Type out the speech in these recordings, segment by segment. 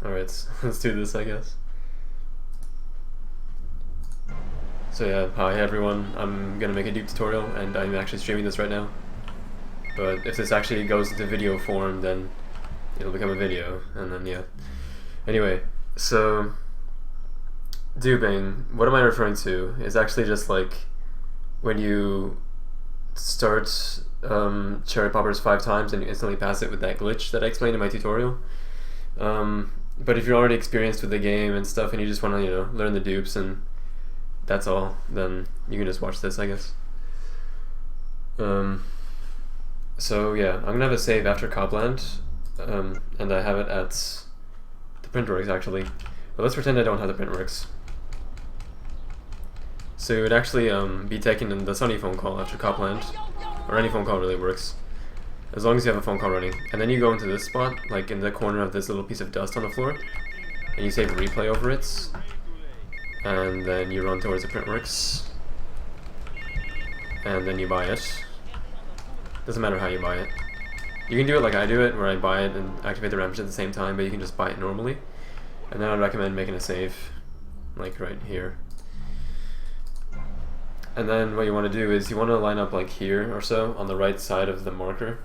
Alright, let's do this, I guess. So yeah, hi everyone, I'm gonna make a dupe tutorial, and I'm actually streaming this right now. But if this actually goes into video form, then it'll become a video, and then yeah. Anyway, so duping, what am I referring to? Is actually just like when you start cherry poppers 5 times and you instantly pass it with that glitch that I explained in my tutorial. But if you're already experienced with the game and stuff and you just want to, learn the dupes and that's all, then you can just watch this, I guess. So yeah, I'm gonna have a save after Copland, and I have it at the printworks actually. But let's pretend I don't have the printworks. So it would actually be taken in the Sunny phone call after Copland, or any phone call really works, as long as you have a phone call running. And then you go into this spot, like in the corner of this little piece of dust on the floor, and you save replay over it, and then you run towards the printworks, and then you buy it. Doesn't matter how you buy it. You can do it like I do it, where I buy it and activate the rampage at the same time, but you can just buy it normally. And then I'd recommend making a save, like right here. And then what you want to do is you want to line up like here or so on the right side of the marker,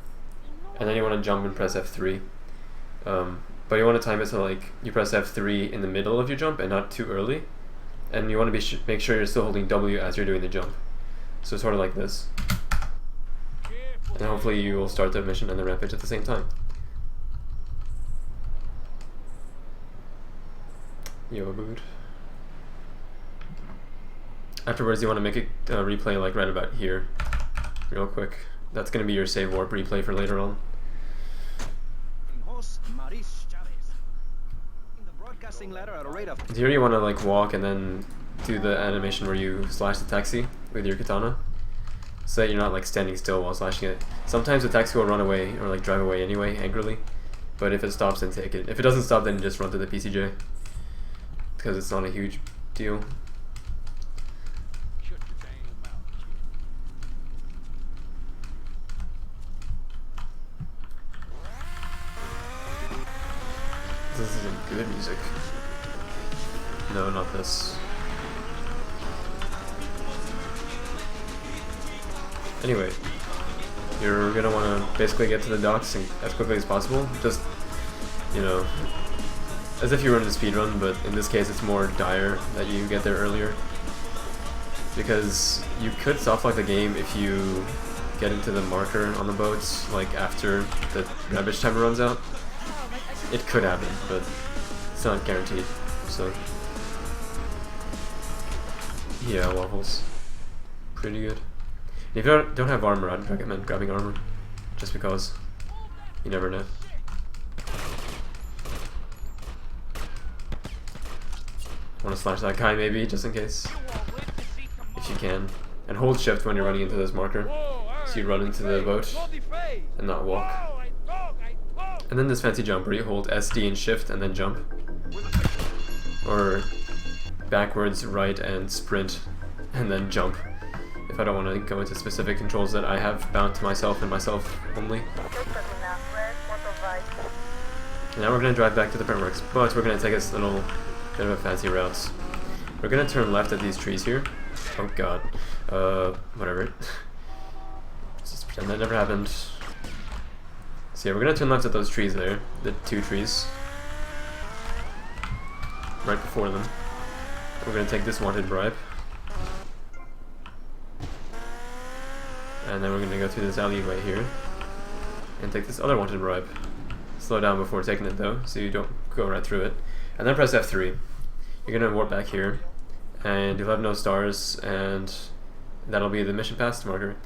and then you want to jump and press F3. But you want to time it so like you press F3 in the middle of your jump and not too early, and you want to make sure you're still holding W as you're doing the jump. So sort of like this, and hopefully you will start the mission and the rampage at the same time. Yo, boot. Afterwards, you want to make a replay like right about here, real quick. That's going to be your save warp replay for later on. Here you want to like walk and then do the animation where you slash the taxi with your katana, so that you're not like standing still while slashing it. Sometimes the taxi will run away or like drive away anyway, angrily, but if it stops, then take it. If it doesn't stop, then just run to the PCJ, because it's not a huge deal. This isn't good music. No, not this. Anyway, you're gonna want to basically get to the docks as quickly as possible. Just, as if you were in a speedrun, but in this case it's more dire that you get there earlier. Because you could softlock the game if you get into the marker on the boats, like after the rampage timer runs out. It could happen, but it's not guaranteed, so yeah, waffles. Pretty good. If you don't have armor, I'd recommend grabbing armor, just because you never know. Want to slash that guy maybe, just in case, if you can. And hold shift when you're running into this marker, so you run into the boat and not walk. And then this fancy jump where you hold SD and shift and then jump. Or backwards, right, and sprint, and then jump. If I don't want to go into specific controls that I have bound to myself and myself only. And now we're going to drive back to the printworks, but we're going to take this little bit of a fancy route. We're going to turn left at these trees here. Oh god. Whatever. Let's just pretend that never happened. So yeah, we're gonna turn left at those trees there, the 2 trees, right before them. We're gonna take this wanted bribe, and then we're gonna go through this alleyway here, and take this other wanted bribe. Slow down before taking it though, so you don't go right through it. And then press F3. You're gonna warp back here, and you'll have no stars, and that'll be the mission pass marker.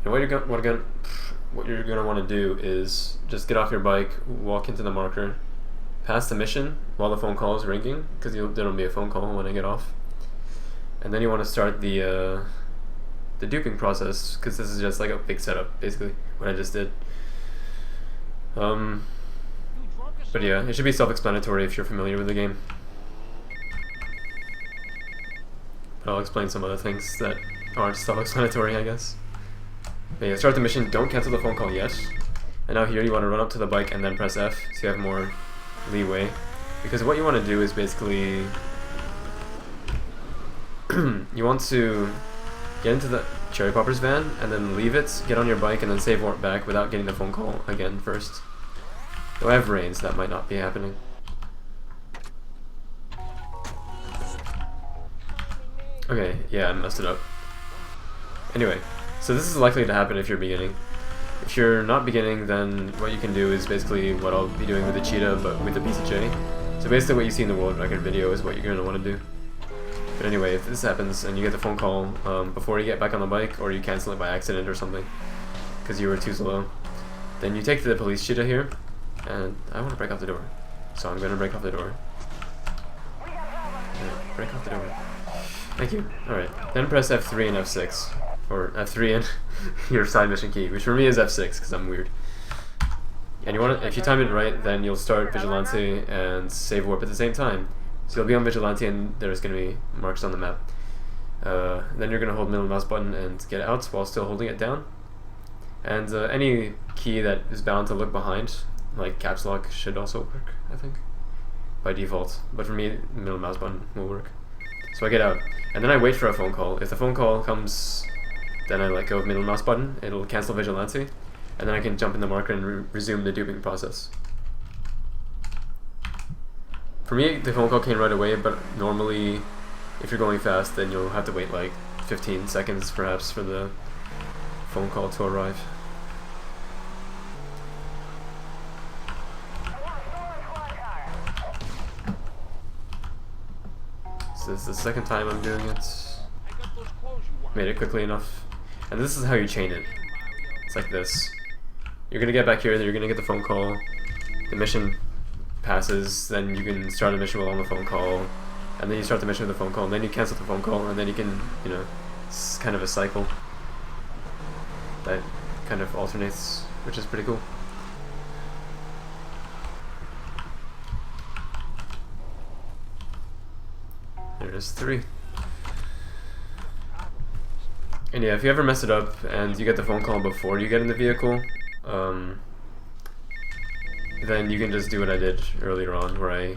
And what you're gonna want to do is just get off your bike, walk into the marker, pass the mission while the phone call is ringing, because there'll be a phone call when I get off. And then you want to start the duping process, because this is just like a big setup, basically, what I just did. But yeah, it should be self-explanatory if you're familiar with the game. But I'll explain some other things that aren't self-explanatory, I guess. But yeah, start the mission, don't cancel the phone call yet. And now here you want to run up to the bike and then press F, so you have more leeway. Because what you want to do is basically you want to get into the Cherry Popper's van and then leave it, get on your bike, and then save warp back without getting the phone call again first. Though I have rain, so that might not be happening. Okay, yeah, I messed it up. Anyway, so this is likely to happen if you're beginning. If you're not beginning, then what you can do is basically what I'll be doing with the cheetah, but with the PCJ. So basically what you see in the world record video is what you're going to want to do. But anyway, if this happens and you get the phone call before you get back on the bike, or you cancel it by accident or something, because you were too slow, then you take the police cheetah here, and I want to break off the door. So I'm going to break off the door. Yeah, break off the door. Thank you. Alright, then press F3 and F6. Or F3 and your side mission key, which for me is F6 because I'm weird. And you want to, if you time it right, then you'll start Vigilante and save warp at the same time. So you'll be on Vigilante and there's going to be marks on the map. Then you're going to hold middle mouse button and get out while still holding it down. And any key that is bound to look behind, like caps lock, should also work, I think, by default. But for me, middle mouse button will work. So I get out, and then I wait for a phone call. If the phone call comes, then I let go of middle mouse button, it'll cancel Vigilante, and then I can jump in the marker and resume the duping process. For me, the phone call came right away, but normally, if you're going fast, then you'll have to wait like 15 seconds perhaps for the phone call to arrive. So this is the second time I'm doing it. Made it quickly enough. And this is how you chain it. It's like this. You're gonna get back here, you're gonna get the phone call. The mission passes, then you can start a mission while on the phone call. And then you start the mission with the phone call, and then you cancel the phone call, and then you can, you know, it's kind of a cycle that kind of alternates, which is pretty cool. There's 3. And yeah, if you ever mess it up and you get the phone call before you get in the vehicle, then you can just do what I did earlier on, where I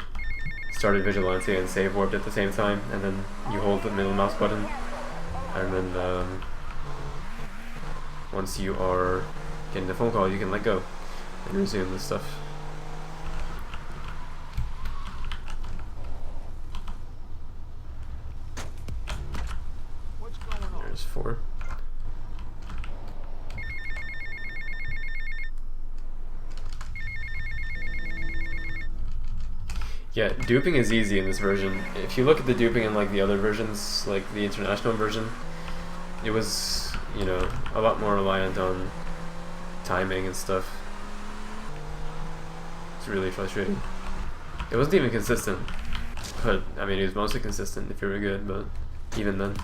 started Vigilante and save warped at the same time, and then you hold the middle mouse button, and then once you are getting the phone call, you can let go and resume the stuff. There's 4. Yeah, duping is easy in this version. If you look at the duping in like the other versions, like the international version, it was, you know, a lot more reliant on timing and stuff. It's really frustrating. It wasn't even consistent, but I mean it was mostly consistent if you were good, but even then.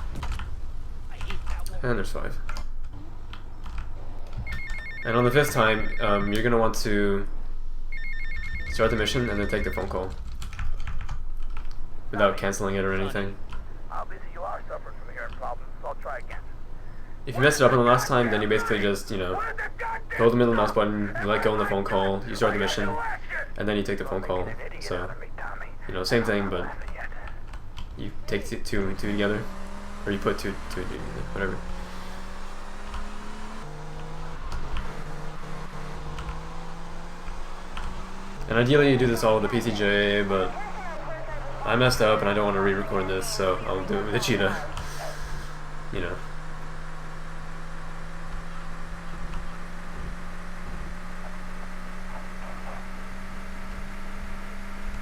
And there's 5. And on the 5th time, you're gonna want to start the mission and then take the phone call without canceling it or anything. If you messed it up on the last time, then you basically just, you know, hold the middle mouse button, you let go on the phone call, you start the mission, and then you take the phone call. So, you know, same thing, but you take two and two together, or you put two together, whatever. And ideally you do this all with the PCJ, but I messed up and I don't want to re-record this, so I'll do it with the cheetah. You know.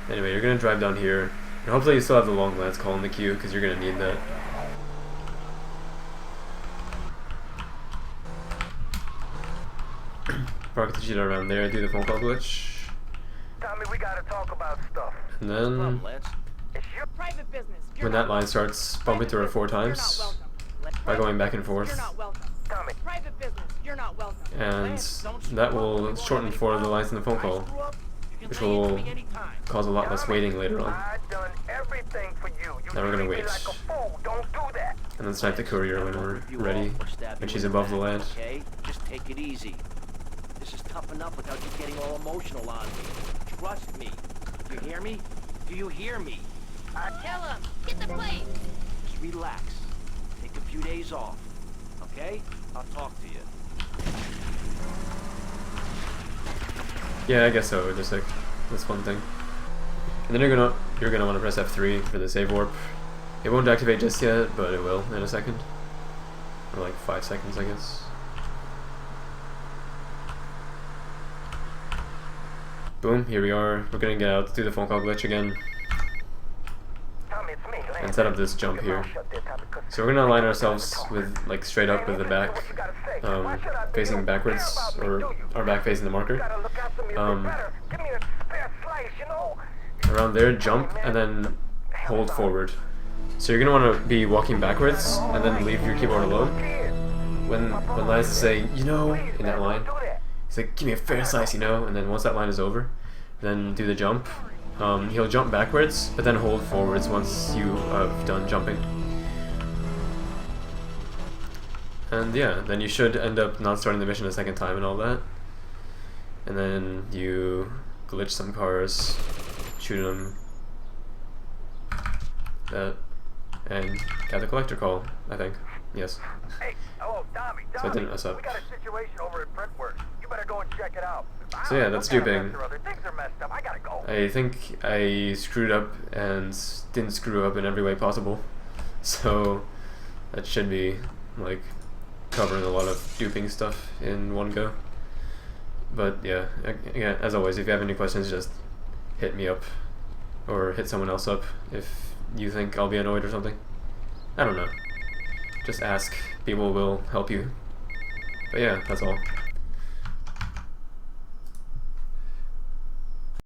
Anyway, you're gonna drive down here, and hopefully you still have the long lance call in the queue, because you're gonna need that. Park the cheetah around there, do the phone call glitch. Tommy, we gotta talk about stuff. And then, when that line starts, bump into her 4 times by going back and forth. And that will shorten 4 of the lines in the phone call, which will cause a lot less waiting later on. Now we're gonna wait. And then snipe the courier when we're ready, when she's above the land. Just take it easy. This is tough enough without you getting all emotional on me. Trust me. You hear me? Do you hear me? Tell him. Get the plate. Just relax. Take a few days off. Okay? I'll talk to you. Yeah, I guess so. Just like this one thing. And then you're gonna want to press F3 for the save warp. It won't activate just yet, but it will in a second. Or like 5 seconds, I guess. Boom, here we are. We're gonna get out, do the phone call glitch again, Tommy, it's me. and set up this jump here. So we're gonna align ourselves with like straight up with the back, facing backwards, or our back facing the marker. Around there, jump, and then hold forward. So you're gonna want to be walking backwards, and then leave your keyboard alone. When Lance is saying, you know, in that line, he's like, give me a fair slice, you know, and then once that line is over, then do the jump. He'll jump backwards, but then hold forwards once you have done jumping. And yeah, then you should end up not starting the mission a second time and all that. And then you glitch some cars, shoot them, that, and got the collector call, I think. Yes. Hey, hello, Tommy. So I didn't mess up. We got a situation over at Printworks. You better go and check it out. So yeah, that's duping. Things are messed up. I gotta go. I think I screwed up and didn't screw up in every way possible. So that should be like covering a lot of duping stuff in one go. But yeah, again, as always, if you have any questions, just hit me up or hit someone else up if you think I'll be annoyed or something. I don't know. Just ask. People will help you. But yeah, that's all.